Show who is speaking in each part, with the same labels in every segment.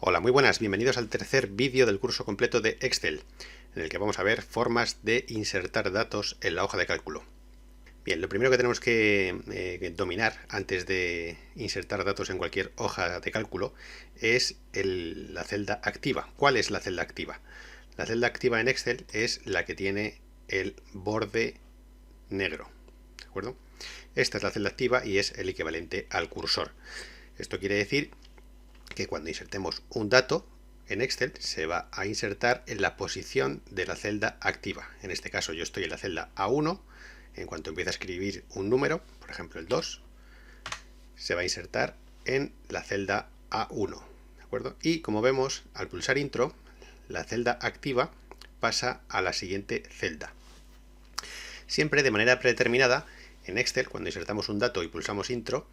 Speaker 1: Hola, muy buenas, bienvenidos al tercer vídeo del curso completo de Excel, en el que vamos a ver formas de insertar datos en la hoja de cálculo. Bien, lo primero que tenemos que dominar antes de insertar datos en cualquier hoja de cálculo es la celda activa. ¿Cuál es la celda activa? La celda activa en Excel es la que tiene el borde negro, ¿de acuerdo? Esta es la celda activa y es el equivalente al cursor. Esto quiere decir que cuando insertemos un dato en Excel se va a insertar en la posición de la celda activa. En este caso yo estoy en la celda A1. En cuanto empiece a escribir un número, por ejemplo el 2, se va a insertar en la celda A1, ¿de acuerdo? Y como vemos, al pulsar Intro, la celda activa pasa a la siguiente celda. Siempre de manera predeterminada, en Excel, cuando insertamos un dato y pulsamos Intro,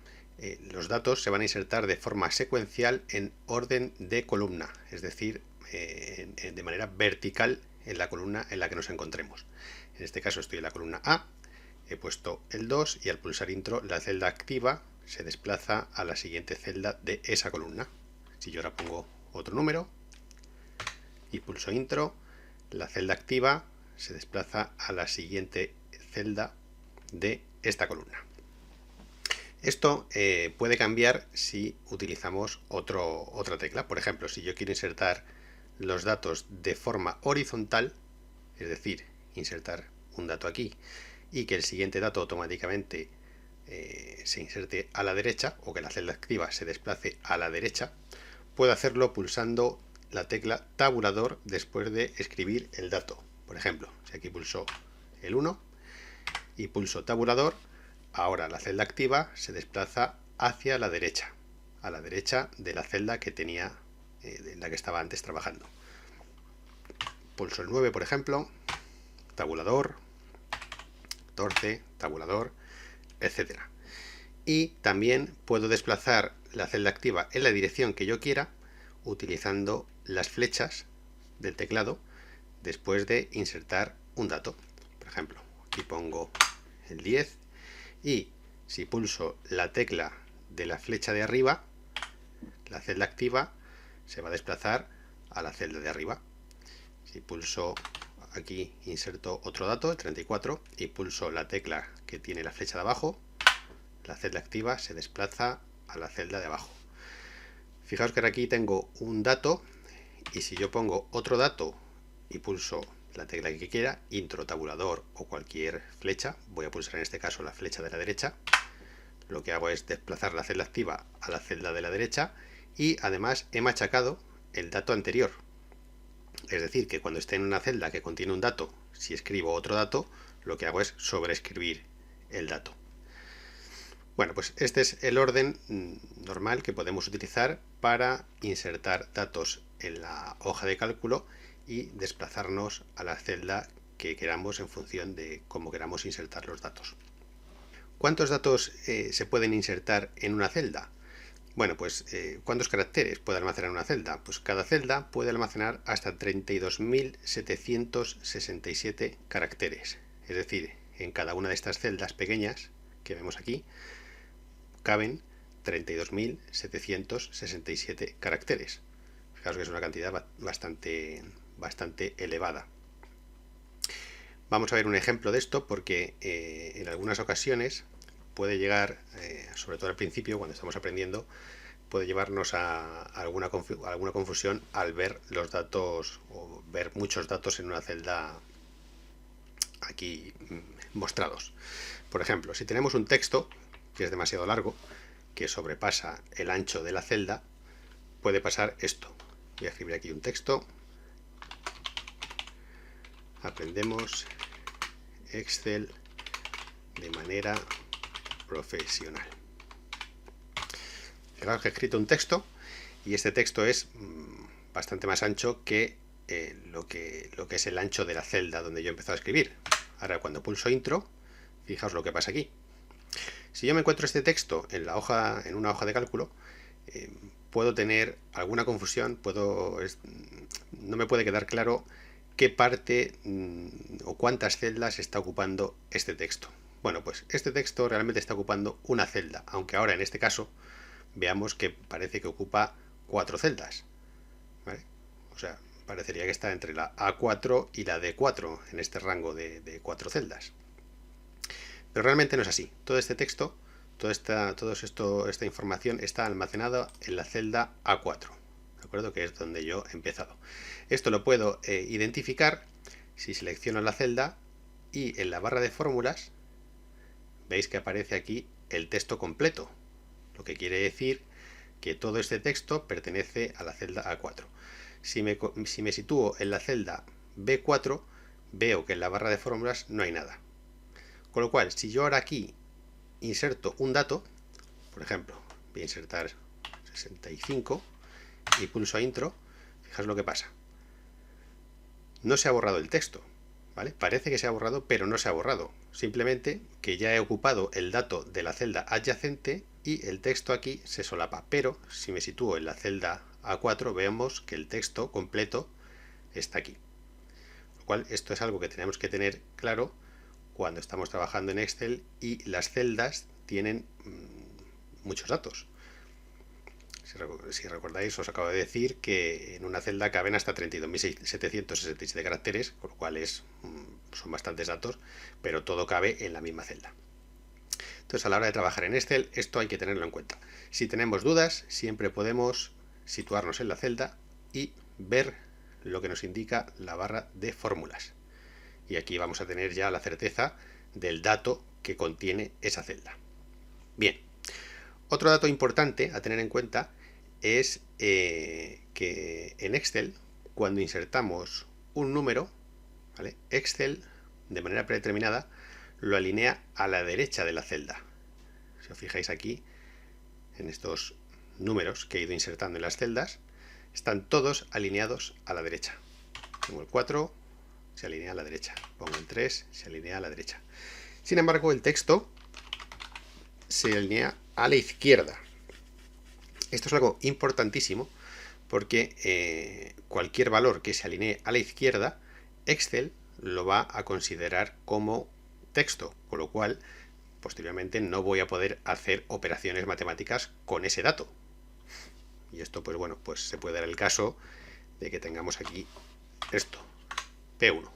Speaker 1: los datos se van a insertar de forma secuencial en orden de columna, es decir, de manera vertical en la columna en la que nos encontremos. En este caso estoy en la columna A, he puesto el 2 y al pulsar Intro la celda activa se desplaza a la siguiente celda de esa columna. Si yo ahora pongo otro número y pulso Intro, la celda activa se desplaza a la siguiente celda de esta columna. Esto puede cambiar si utilizamos otra tecla. Por ejemplo, si yo quiero insertar los datos de forma horizontal, es decir, insertar un dato aquí y que el siguiente dato automáticamente se inserte a la derecha, o que la celda activa se desplace a la derecha, puedo hacerlo pulsando la tecla tabulador después de escribir el dato. Por ejemplo, si aquí pulso el 1 y pulso tabulador, ahora la celda activa se desplaza hacia la derecha, a la derecha de la celda que tenía, de la que estaba antes trabajando. Pulso el 9, por ejemplo, tabulador, 14, tabulador, etc. Y también puedo desplazar la celda activa en la dirección que yo quiera utilizando las flechas del teclado después de insertar un dato. Por ejemplo, aquí pongo el 10 y si pulso la tecla de la flecha de arriba, la celda activa se va a desplazar a la celda de arriba. Si pulso aquí, inserto otro dato, el 34, y pulso la tecla que tiene la flecha de abajo, la celda activa se desplaza a la celda de abajo. Fijaos que ahora aquí tengo un dato, y si yo pongo otro dato y pulso la tecla que quiera, Intro, tabulador o cualquier flecha, voy a pulsar en este caso la flecha de la derecha, lo que hago es desplazar la celda activa a la celda de la derecha y además he machacado el dato anterior. Es decir, que cuando esté en una celda que contiene un dato, si escribo otro dato, lo que hago es sobreescribir el dato. Bueno, pues este es el orden normal que podemos utilizar para insertar datos en la hoja de cálculo y desplazarnos a la celda que queramos en función de cómo queramos insertar los datos. ¿Cuántos datos se pueden insertar en una celda? Bueno, pues ¿cuántos caracteres puede almacenar una celda? Pues cada celda puede almacenar hasta 32.767 caracteres. Es decir, en cada una de estas celdas pequeñas que vemos aquí, caben 32.767 caracteres. Fijaos que es una cantidad bastante elevada. Vamos a ver un ejemplo de esto porque en algunas ocasiones puede llegar, sobre todo al principio cuando estamos aprendiendo, puede llevarnos a alguna confusión al ver los datos o ver muchos datos en una celda aquí mostrados. Por ejemplo, si tenemos un texto que es demasiado largo, que sobrepasa el ancho de la celda, puede pasar esto. Voy a escribir aquí un texto. Aprendemos Excel de manera profesional. Fijaos que he escrito un texto y este texto es bastante más ancho que lo que es el ancho de la celda donde yo he empezado a escribir. Ahora cuando pulso Intro, fijaos lo que pasa aquí. Si yo me encuentro este texto en una hoja de cálculo, puedo tener alguna confusión, no me puede quedar claro qué parte o cuántas celdas está ocupando este texto. Bueno, pues este texto realmente está ocupando una celda, aunque ahora en este caso veamos que parece que ocupa 4 celdas. ¿vale? O sea, parecería que está entre la A4 y la D4 en este rango de 4 celdas. Pero realmente no es así. Todo este texto, esta información está almacenada en la celda A4, ¿de acuerdo? Que es donde yo he empezado. Esto lo puedo identificar si selecciono la celda y en la barra de fórmulas veis que aparece aquí el texto completo, lo que quiere decir que todo este texto pertenece a la celda A4. Si me sitúo en la celda B4, veo que en la barra de fórmulas no hay nada. Con lo cual, si yo ahora aquí inserto un dato, por ejemplo, voy a insertar 65 y pulso a intro, fijaos lo que pasa. No se ha borrado el texto, ¿vale? Parece que se ha borrado, pero no se ha borrado. Simplemente que ya he ocupado el dato de la celda adyacente y el texto aquí se solapa. Pero si me sitúo en la celda A4, vemos que el texto completo está aquí. Lo cual, esto es algo que tenemos que tener claro cuando estamos trabajando en Excel y las celdas tienen muchos datos. Si recordáis, os acabo de decir que en una celda caben hasta 32.767 caracteres, con lo cual son bastantes datos, pero todo cabe en la misma celda. Entonces, a la hora de trabajar en Excel, esto hay que tenerlo en cuenta. Si tenemos dudas, siempre podemos situarnos en la celda y ver lo que nos indica la barra de fórmulas. Y aquí vamos a tener ya la certeza del dato que contiene esa celda. Bien, otro dato importante a tener en cuenta es que en Excel, cuando insertamos un número, ¿vale? Excel, de manera predeterminada, lo alinea a la derecha de la celda. Si os fijáis aquí, en estos números que he ido insertando en las celdas, están todos alineados a la derecha. Pongo el 4, se alinea a la derecha. Pongo el 3, se alinea a la derecha. Sin embargo, el texto se alinea a la izquierda. Esto es algo importantísimo porque cualquier valor que se alinee a la izquierda, Excel lo va a considerar como texto, con lo cual posteriormente no voy a poder hacer operaciones matemáticas con ese dato. Y esto, pues bueno, pues se puede dar el caso de que tengamos aquí esto, P1,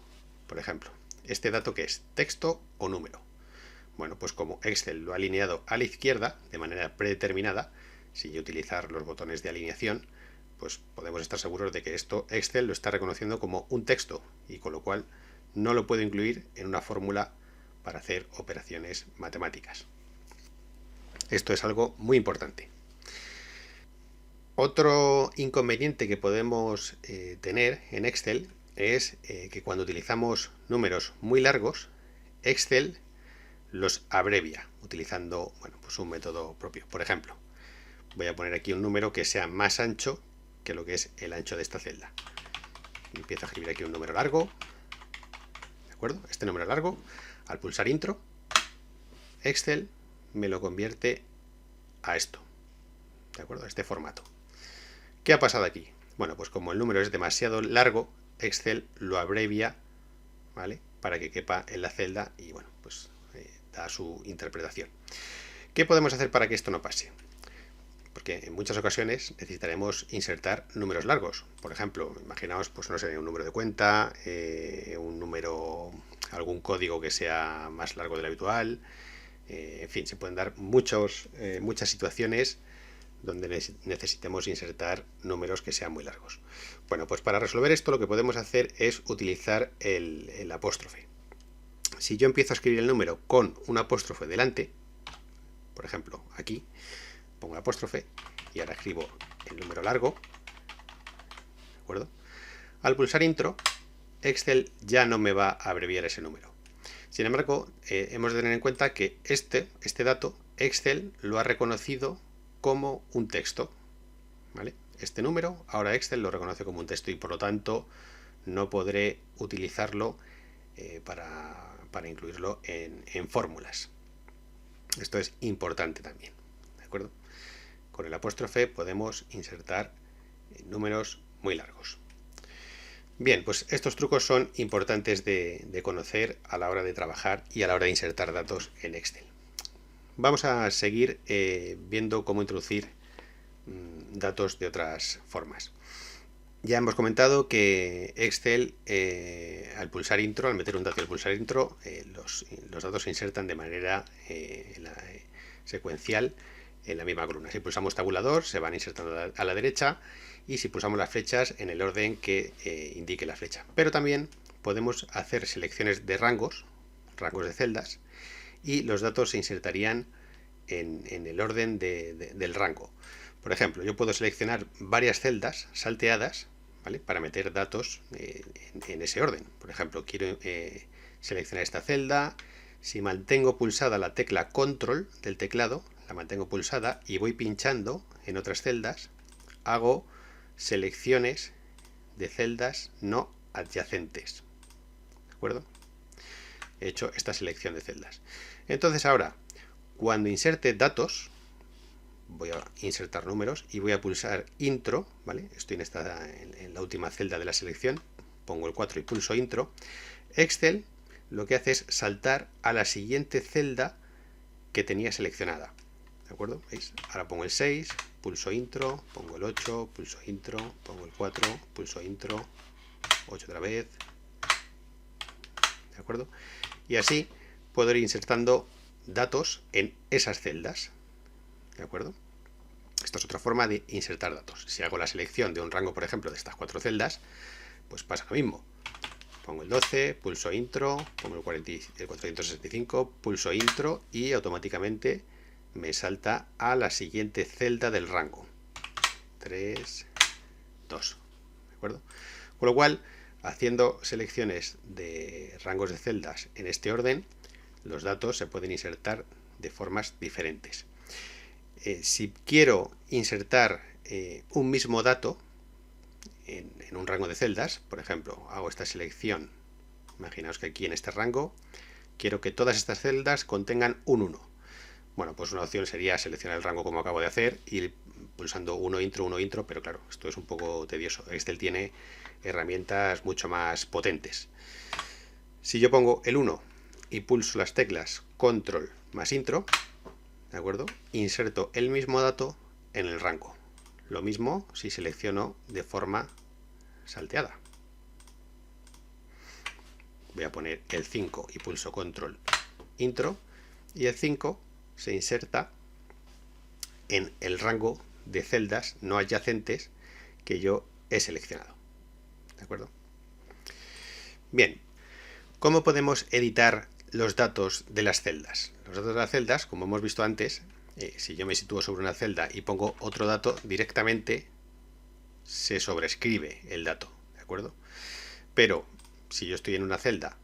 Speaker 1: por ejemplo. ¿Este dato qué es? ¿Texto o número? Bueno, pues como Excel lo ha alineado a la izquierda de manera predeterminada, sin utilizar los botones de alineación, pues podemos estar seguros de que esto Excel lo está reconociendo como un texto y con lo cual no lo puedo incluir en una fórmula para hacer operaciones matemáticas. Esto es algo muy importante. Otro inconveniente que podemos tener en Excel es que cuando utilizamos números muy largos, Excel los abrevia utilizando pues un método propio. Por ejemplo, voy a poner aquí un número que sea más ancho que lo que es el ancho de esta celda. Empiezo a escribir aquí un número largo, ¿de acuerdo? Este número largo, al pulsar intro, Excel me lo convierte a esto, ¿de acuerdo? A este formato. ¿Qué ha pasado aquí? Bueno, pues como el número es demasiado largo, Excel lo abrevia, ¿vale? Para que quepa en la celda y bueno, pues da su interpretación. ¿Qué podemos hacer para que esto no pase? Porque en muchas ocasiones necesitaremos insertar números largos. Por ejemplo, imaginaos, pues no sé, un número de cuenta, un número, algún código que sea más largo de lo habitual. En fin, se pueden dar muchas situaciones donde necesitemos insertar números que sean muy largos. Bueno, pues para resolver esto lo que podemos hacer es utilizar el apóstrofe. Si yo empiezo a escribir el número con un apóstrofe delante, por ejemplo, aquí, pongo el apóstrofe y ahora escribo el número largo, ¿de acuerdo? Al pulsar intro, Excel ya no me va a abreviar ese número. Sin embargo, hemos de tener en cuenta que este dato, Excel lo ha reconocido como un texto, ¿vale? Este número, ahora Excel lo reconoce como un texto y por lo tanto no podré utilizarlo para incluirlo en fórmulas. Esto es importante también, ¿de acuerdo? Con el apóstrofe podemos insertar números muy largos. Bien, pues estos trucos son importantes de conocer a la hora de trabajar y a la hora de insertar datos en Excel. Vamos a seguir viendo cómo introducir datos de otras formas. Ya hemos comentado que Excel, al pulsar intro, al meter un dato y al pulsar intro, los datos se insertan de manera secuencial en la misma columna. Si pulsamos tabulador, se van insertando a la derecha, y si pulsamos las flechas, en el orden que indique la flecha. Pero también podemos hacer selecciones de rangos de celdas, y los datos se insertarían en el orden del rango. Por ejemplo, yo puedo seleccionar varias celdas salteadas, ¿vale?, para meter datos en ese orden. Por ejemplo, quiero seleccionar esta celda. Si mantengo pulsada la tecla control del teclado, la mantengo pulsada y voy pinchando en otras celdas, hago selecciones de celdas no adyacentes. ¿De acuerdo? He hecho esta selección de celdas. Entonces ahora, cuando inserte datos, voy a insertar números y voy a pulsar intro, ¿vale? Estoy en la última celda de la selección, pongo el 4 y pulso intro. Excel lo que hace es saltar a la siguiente celda que tenía seleccionada. ¿De acuerdo? ¿Veis? Ahora pongo el 6, pulso intro, pongo el 8, pulso intro, pongo el 4, pulso intro, 8 otra vez. ¿De acuerdo? Y así puedo ir insertando datos en esas celdas. ¿De acuerdo? Esta es otra forma de insertar datos. Si hago la selección de un rango, por ejemplo, de estas 4 celdas, pues pasa lo mismo. Pongo el 12, pulso intro, pongo el 465, pulso intro y automáticamente me salta a la siguiente celda del rango. 3, 2. ¿De acuerdo? Con lo cual, haciendo selecciones de rangos de celdas en este orden, los datos se pueden insertar de formas diferentes. Si quiero insertar un mismo dato en un rango de celdas, por ejemplo, hago esta selección, imaginaos que aquí en este rango quiero que todas estas celdas contengan un 1. Bueno, pues una opción sería seleccionar el rango como acabo de hacer, y pulsando 1 intro, pero claro, esto es un poco tedioso. Excel tiene herramientas mucho más potentes. Si yo pongo el 1 y pulso las teclas control más intro, ¿de acuerdo?, inserto el mismo dato en el rango. Lo mismo si selecciono de forma salteada. Voy a poner el 5 y pulso control intro, y el 5 se inserta en el rango de celdas no adyacentes que yo he seleccionado. ¿De acuerdo? Bien, ¿cómo podemos editar los datos de las celdas? Los datos de las celdas, como hemos visto antes, si yo me sitúo sobre una celda y pongo otro dato, directamente se sobrescribe el dato. ¿De acuerdo? Pero si yo estoy en una celda,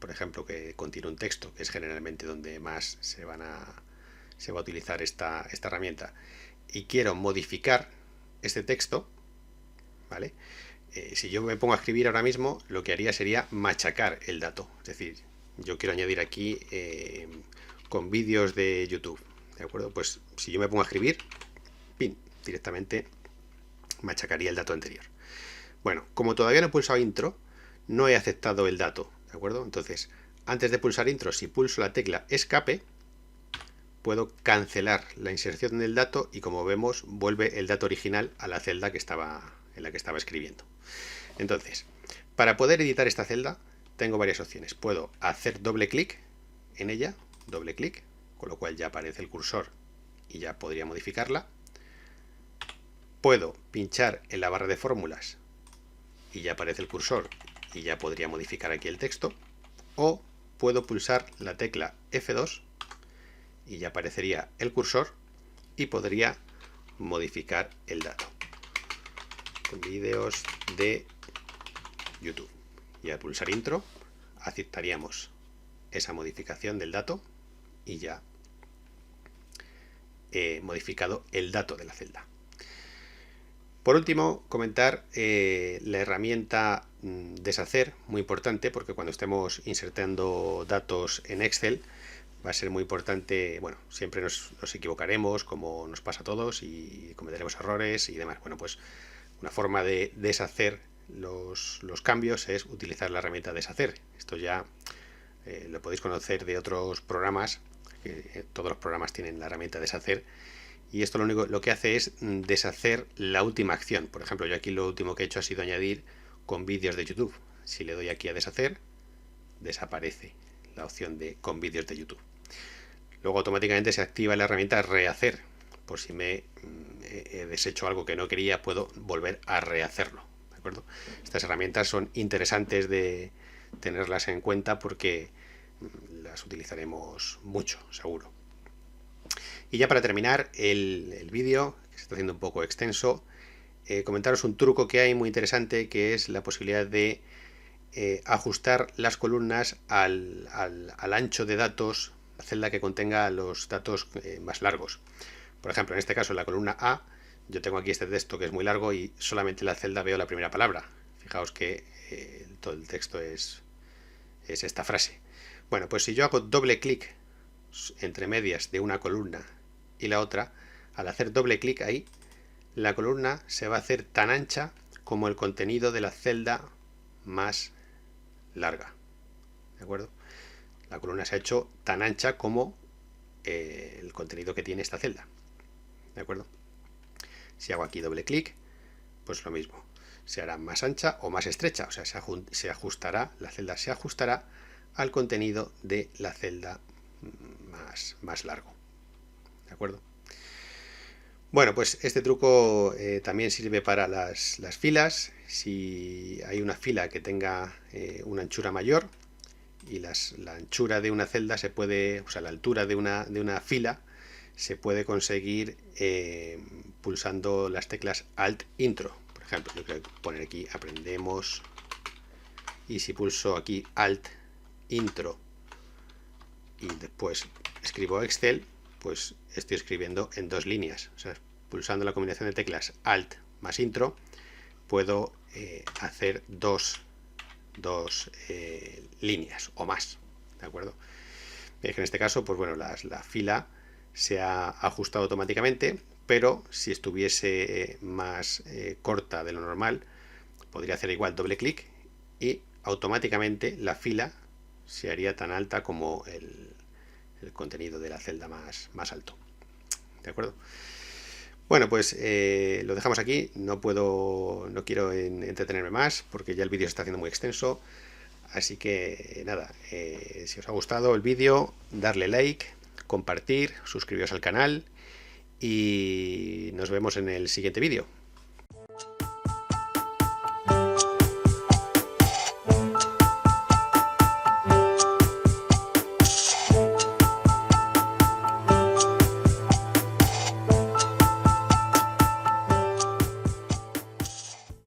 Speaker 1: por ejemplo, que contiene un texto, que es generalmente donde más se va a utilizar esta herramienta, y quiero modificar este texto, ¿vale? Si yo me pongo a escribir ahora mismo, lo que haría sería machacar el dato. Es decir, yo quiero añadir aquí con vídeos de YouTube, ¿de acuerdo? Pues si yo me pongo a escribir, ¡pin!, directamente machacaría el dato anterior. Bueno, como todavía no he pulsado intro, no he aceptado el dato, ¿de acuerdo? Entonces, antes de pulsar intro, si pulso la tecla escape, puedo cancelar la inserción del dato y, como vemos, vuelve el dato original a la celda en la que estaba escribiendo. Entonces, para poder editar esta celda, tengo varias opciones. Puedo hacer doble clic en ella, doble clic, con lo cual ya aparece el cursor y ya podría modificarla. Puedo pinchar en la barra de fórmulas y ya aparece el cursor y ya podría modificar aquí el texto. O puedo pulsar la tecla F2 y ya aparecería el cursor y podría modificar el dato con vídeos de YouTube. Y al pulsar intro aceptaríamos esa modificación del dato y ya he modificado el dato de la celda. Por último, comentar la herramienta deshacer, muy importante, porque cuando estemos insertando datos en Excel va a ser muy importante. Bueno, siempre nos equivocaremos, como nos pasa a todos, y cometeremos errores y demás. Bueno, pues una forma de deshacer los cambios es utilizar la herramienta deshacer. Esto ya lo podéis conocer de otros programas, que todos los programas tienen la herramienta deshacer, y esto lo que hace es deshacer la última acción. Por ejemplo, yo aquí lo último que he hecho ha sido añadir con vídeos de YouTube. Si le doy aquí a deshacer, desaparece la opción de con vídeos de YouTube. Luego automáticamente se activa la herramienta rehacer. Por si me he deshecho algo que no quería, puedo volver a rehacerlo. ¿De acuerdo? Estas herramientas son interesantes de tenerlas en cuenta porque las utilizaremos mucho, seguro. Y ya para terminar el vídeo, que se está haciendo un poco extenso, comentaros un truco que hay muy interesante, que es la posibilidad de ajustar las columnas al ancho de datos, la celda que contenga los datos más largos. Por ejemplo, en este caso, en la columna A, yo tengo aquí este texto que es muy largo y solamente en la celda veo la primera palabra. Fijaos que todo el texto es esta frase. Bueno, pues si yo hago doble clic entre medias de una columna y la otra, al hacer doble clic ahí, la columna se va a hacer tan ancha como el contenido de la celda más larga. ¿De acuerdo? La columna se ha hecho tan ancha como el contenido que tiene esta celda. ¿De acuerdo? Si hago aquí doble clic, pues lo mismo. Se hará más ancha o más estrecha. O sea, se ajustará, la celda se ajustará al contenido de la celda más largo. ¿De acuerdo? Bueno, pues este truco también sirve para las filas. Si hay una fila que tenga una anchura mayor y la anchura de una celda se puede, o sea, la altura de una fila se puede conseguir pulsando las teclas Alt Intro. Por ejemplo, yo quiero poner aquí aprendemos, y si pulso aquí Alt Intro y después escribo Excel, pues estoy escribiendo en dos líneas. O sea, pulsando la combinación de teclas Alt más Intro puedo hacer dos líneas o más. ¿De acuerdo? En este caso, pues bueno, la fila se ha ajustado automáticamente, pero si estuviese más corta de lo normal, podría hacer igual doble clic y automáticamente la fila se haría tan alta como el contenido de la celda más alto. ¿De acuerdo? Bueno, pues lo dejamos aquí. No quiero entretenerme más porque ya el vídeo se está haciendo muy extenso. Así que nada, si os ha gustado el vídeo, darle like, compartir, suscribiros al canal y nos vemos en el siguiente vídeo.